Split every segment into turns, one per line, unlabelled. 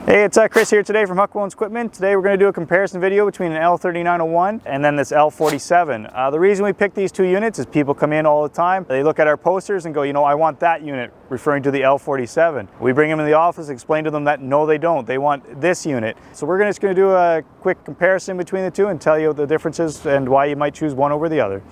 Hey, it's Chris here today from Huckabones Equipment. Today we're going to do a comparison video between an L3901 and then this L47. The reason we pick these two units is people come in all the time, they look at our posters and go, you know, I want that unit, referring to the L47. We bring them in the office, explain to them that no they don't, they want this unit. So we're just going to do a quick comparison between the two and tell you the differences and why you might choose one over the other.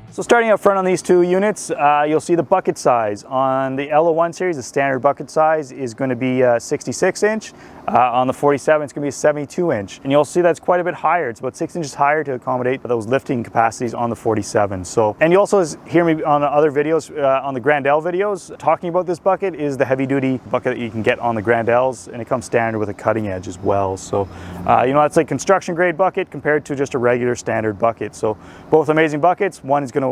So starting up front on these two units, you'll see the bucket size. On the L01 series, the standard bucket size is going to be 66 inch. On the 47, it's going to be a 72 inch. And you'll see that's quite a bit higher. It's about 6 inches higher to accommodate those lifting capacities on the 47. And you also hear me on other videos, on the Grand L videos, talking about this bucket is the heavy duty bucket that you can get on the Grand Ls, and it comes standard with a cutting edge as well. So, you know, that's like construction grade bucket compared to just a regular standard bucket. So both amazing buckets. One is going to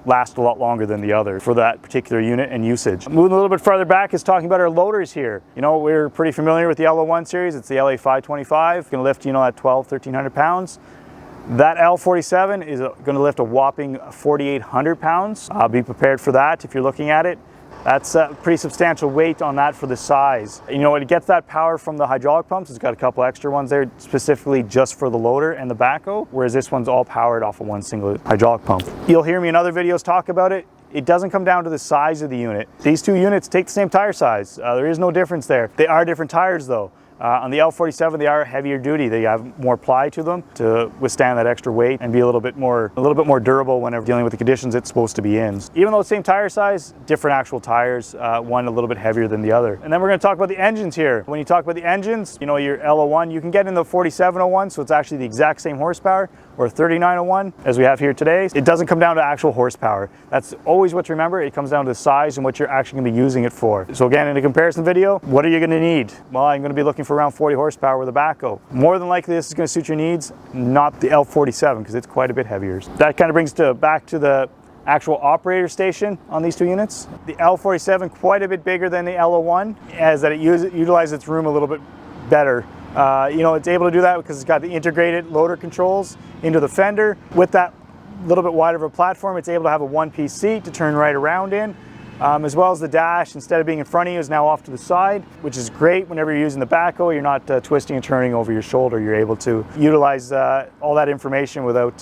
last a lot longer than the other for that particular unit and usage. Moving a little bit farther back is talking about our loaders here. You know, we're pretty familiar with the L01 series. It's the LA525. It's going to lift, you know, at 1,300 pounds. That L47 is going to lift a whopping 4,800 pounds. Be prepared for that if you're looking at it. That's a pretty substantial weight on that for the size. You know, it gets that power from the hydraulic pumps. It's got a couple extra ones there specifically just for the loader and the backhoe, whereas this one's all powered off of one single hydraulic pump. You'll hear me in other videos talk about it. It doesn't come down to the size of the unit. These two units take the same tire size. There is no difference there. They are different tires though. On the L47, they are heavier duty. They have more ply to them to withstand that extra weight and be a little bit more durable whenever dealing with the conditions it's supposed to be in. Even though it's same tire size, different actual tires, one a little bit heavier than the other. And then we're going to talk about the engines here. When you talk about the engines, you know, your L01, you can get in the 4701, so it's actually the exact same horsepower, or 3901 as we have here today. It doesn't come down to actual horsepower. That's always what to remember. It comes down to the size and what you're actually going to be using it for. So again, in a comparison video, what are you going to need? Well, I'm going to be looking for around 40 horsepower with a backhoe. More than likely this is going to suit your needs, not the L47 because it's quite a bit heavier. That kind of brings back to the actual operator station on these two units. The L47 quite a bit bigger than the L01 as that it utilizes its room a little bit better. You know, it's able to do that because it's got the integrated loader controls into the fender. With that little bit wider of a platform, it's able to have a one-piece seat to turn right around in, as well as the dash, instead of being in front of you, is now off to the side, which is great whenever you're using the backhoe. You're not twisting and turning over your shoulder. You're able to utilize all that information without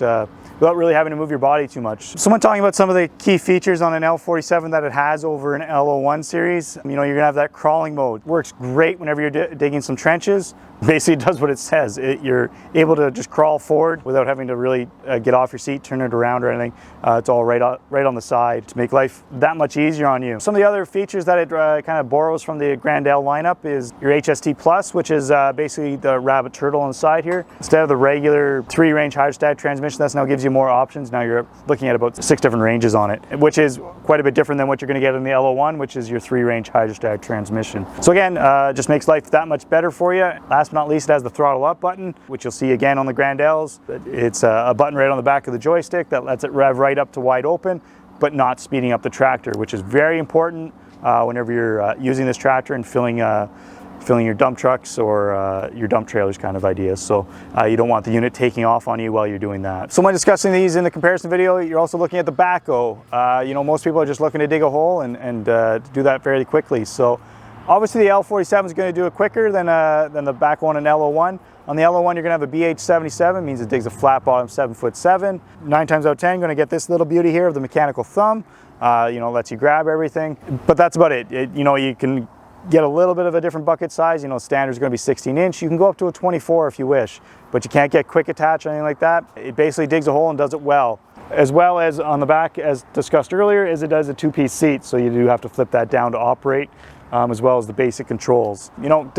really having to move your body too much. Someone talking about some of the key features on an L47 that it has over an L01 series. You know, you're gonna have that crawling mode. Works great whenever you're digging some trenches. Basically, it does what it says. You're able to just crawl forward without having to really get off your seat, turn it around or anything. It's all right on the side to make life that much easier on you. Some of the other features that it kind of borrows from the Grand L lineup is your HST Plus, which is basically the rabbit turtle on the side here. Instead of the regular 3-range hydrostatic transmission, that now gives you more options. Now you're looking at about 6 different ranges on it, which is quite a bit different than what you're going to get in the L01, which is your 3-range hydrostatic transmission. So again, just makes life that much better for you. Last but not least, it has the throttle up button, which you'll see again on the Grand Ls. It's a button right on the back of the joystick that lets it rev right up to wide open, but not speeding up the tractor, which is very important whenever you're using this tractor and filling your dump trucks or your dump trailers kind of ideas. So you don't want the unit taking off on you while you're doing that. So when discussing these in the comparison video, you're also looking at the backhoe. You know, most people are just looking to dig a hole and do that fairly quickly. So obviously the L47 is going to do it quicker than the backhoe on an L01. On the L01, you're going to have a BH77, means it digs a flat bottom 7'7". 9 times out of 10, you're going to get this little beauty here of the mechanical thumb. You know, lets you grab everything, but that's about it. You know, you can get a little bit of a different bucket size. You know, standard is going to be 16 inch. You can go up to a 24 if you wish, but you can't get quick attach or anything like that. It basically digs a hole and does it well. As well as on the back, as discussed earlier, is it does a 2-piece seat, so you do have to flip that down to operate, as well as the basic controls. You know,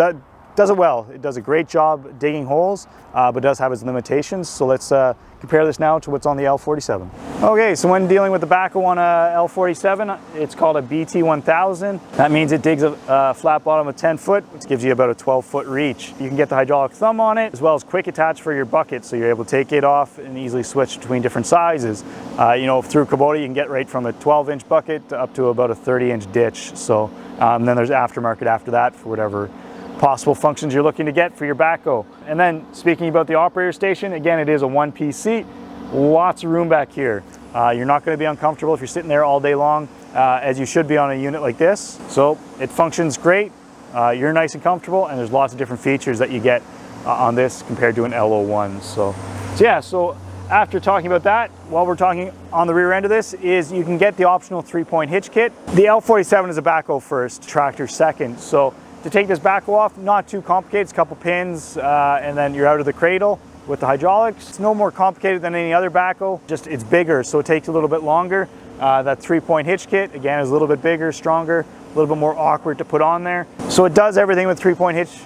does it well. It does a great job digging holes, but does have its limitations. So let's compare this now to what's on the L47. Okay, so when dealing with the backhoe on a L47, it's called a BT1000. That means it digs a flat bottom of 10 foot, which gives you about a 12-foot reach. You can get the hydraulic thumb on it, as well as quick attach for your bucket, so you're able to take it off and easily switch between different sizes. You know, through Kubota, you can get right from a 12-inch bucket up to about a 30-inch ditch. So then there's aftermarket after that for whatever possible functions you're looking to get for your backhoe. And then speaking about the operator station, again, it is a one-piece seat, lots of room back here. You're not going to be uncomfortable if you're sitting there all day long, as you should be on a unit like this. So it functions great, you're nice and comfortable, and there's lots of different features that you get on this compared to an L01. So yeah, so after talking about that, while we're talking on the rear end of this, is you can get the optional 3-point hitch kit. The L47 is a backhoe first, tractor second. So to take this backhoe off, not too complicated, it's a couple pins, and then you're out of the cradle with the hydraulics. It's no more complicated than any other backhoe, just it's bigger, so it takes a little bit longer. That 3-point hitch kit, again, is a little bit bigger, stronger, a little bit more awkward to put on there. So it does everything with 3-point hitch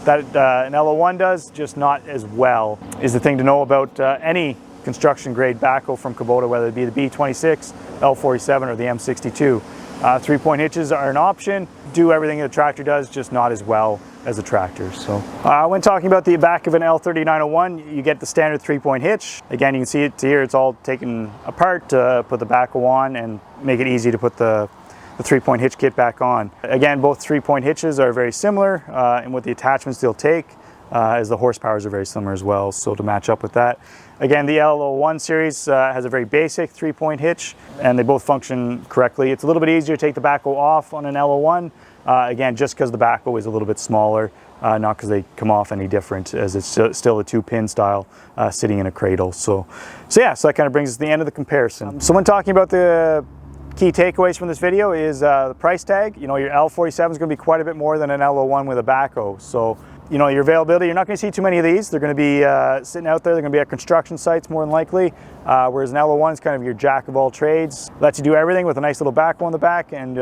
that an L01 does, just not as well, is the thing to know about any construction grade backhoe from Kubota, whether it be the B26, L47, or the M62. 3-point hitches are an option, do everything the tractor does, just not as well as the tractor. So when talking about the back of an L3901, you get the standard 3-point hitch. Again, you can see it here, it's all taken apart to put the backhoe on and make it easy to put the 3-point hitch kit back on. Again, both 3-point hitches are very similar in what the attachments they'll take, as the horsepowers are very similar as well, so to match up with that. Again, the L01 series has a very basic 3-point hitch, and they both function correctly. It's a little bit easier to take the backhoe off on an L01, again, just because the backhoe is a little bit smaller, not because they come off any different, as it's still a 2-pin style sitting in a cradle. So yeah, so that kind of brings us to the end of the comparison. So when talking about the key takeaways from this video is the price tag. You know, your L47 is going to be quite a bit more than an L01 with a backhoe. So, you know, your availability, you're not going to see too many of these. They're going to be sitting out there. They're going to be at construction sites more than likely. Whereas an L01 is kind of your jack of all trades. Lets you do everything with a nice little backhoe on the back and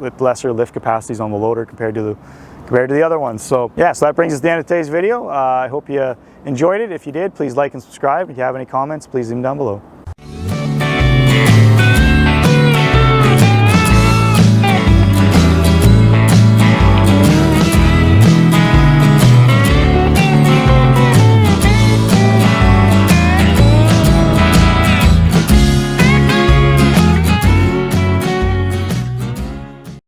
with lesser lift capacities on the loader compared to the other ones. So yeah, so that brings us to the end of today's video. I hope you enjoyed it. If you did, please like and subscribe. If you have any comments, please leave them down below.